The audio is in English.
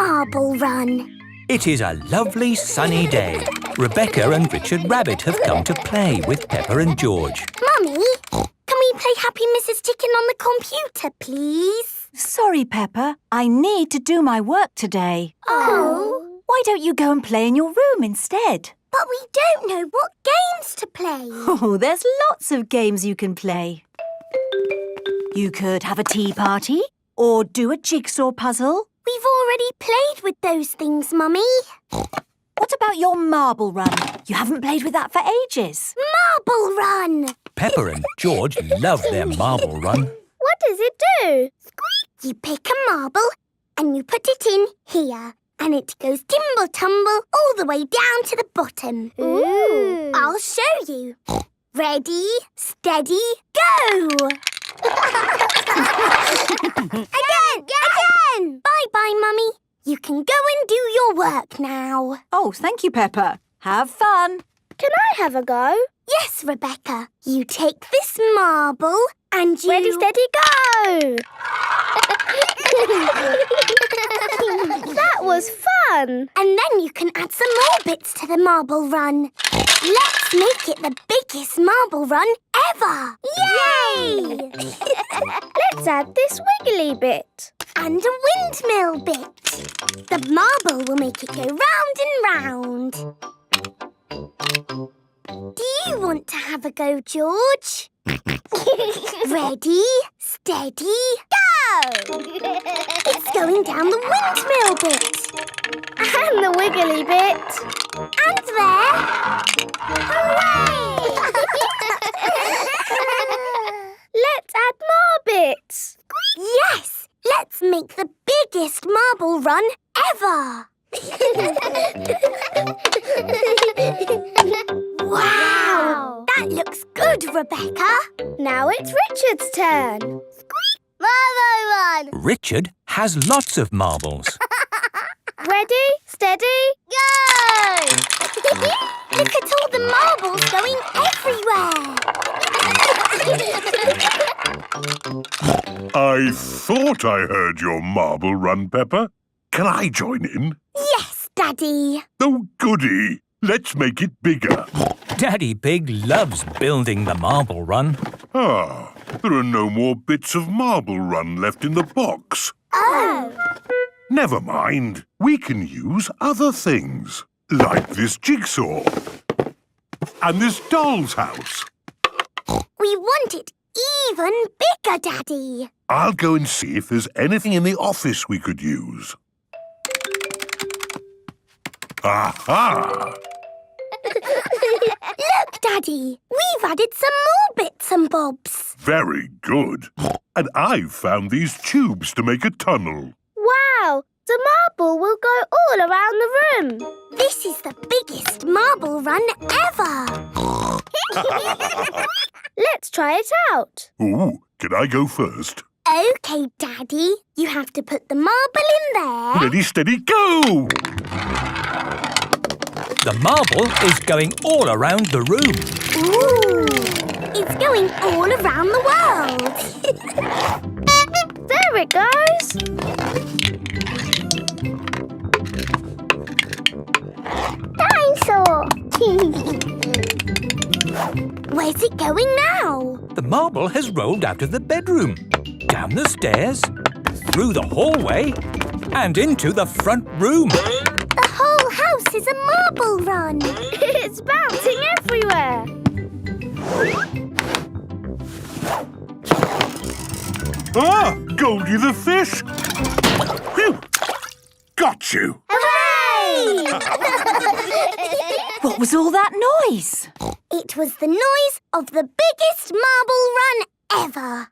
marble run. It is a lovely sunny day. Rebecca and Richard Rabbit have come to play with Peppa and George. Mummy, can we play Happy Mrs. Chicken on the computer, please? Sorry, Peppa. I need to do my work today. Oh. Why don't you go and play in your room instead? But we don't know what games to play. Oh, there's lots of games you can play. You could have a tea party or do a jigsaw puzzle. We've already played with those things, Mummy. What about your marble run? You haven't played with that for ages. Marble run! Peppa and George love their marble run. What does it do? You pick a marble and you put it in here. And it goes timble-tumble all the way down to the bottom. Ooh! I'll show you. Ready, steady, go! Again! Bye-bye, Mummy. You can go and do your work now. Oh, thank you, Peppa. Have fun. Can I have a go? Yes, Rebecca. You take this marble and you... Ready, steady, go! That was fun. And then you can add some more bits to the marble run. Let's make it the biggest marble run ever. Yay! Let's add this wiggly bit. And a windmill bit. The marble will make it go round and round. Do you want to have a go, George? Ready, steady, go! It's going down the windmill bit. And the wiggly bit. And there. Hooray! Let's add more bits. Yes! Let's make the biggest marble run ever. Wow! That looks good, Rebecca. Now it's Richard's turn. Marble run! Richard has lots of marbles. Ready, steady, go! Look at all the marbles going everywhere. I thought I heard your marble run, Peppa. Can I join in? Yes, Daddy. Oh, goody. Let's make it bigger. Daddy Pig loves building the marble run. Ah, there are no more bits of marble run left in the box. Oh. Never mind. We can use other things, like this jigsaw and this doll's house. We want it even bigger, Daddy. I'll go and see if there's anything in the office we could use. Aha! Look, Daddy. We've added some more bits and bobs. Very good. And I've found these tubes to make a tunnel. Wow! The marble will go all around the room. This is the biggest marble run ever. Let's try it out. Ooh, can I go first? OK, Daddy. You have to put the marble in there. Ready, steady, go! The marble is going all around the room. Ooh! It's going all around the world. There it goes. Dinosaur! Where's it going now? The marble has rolled out of the bedroom, down the stairs, through the hallway, and into the front room. The whole house is a marble run. It's bouncing everywhere. Ah! Goldie the fish! Phew! Got you! Hooray! What was all that noise? It was the noise of the biggest marble run ever.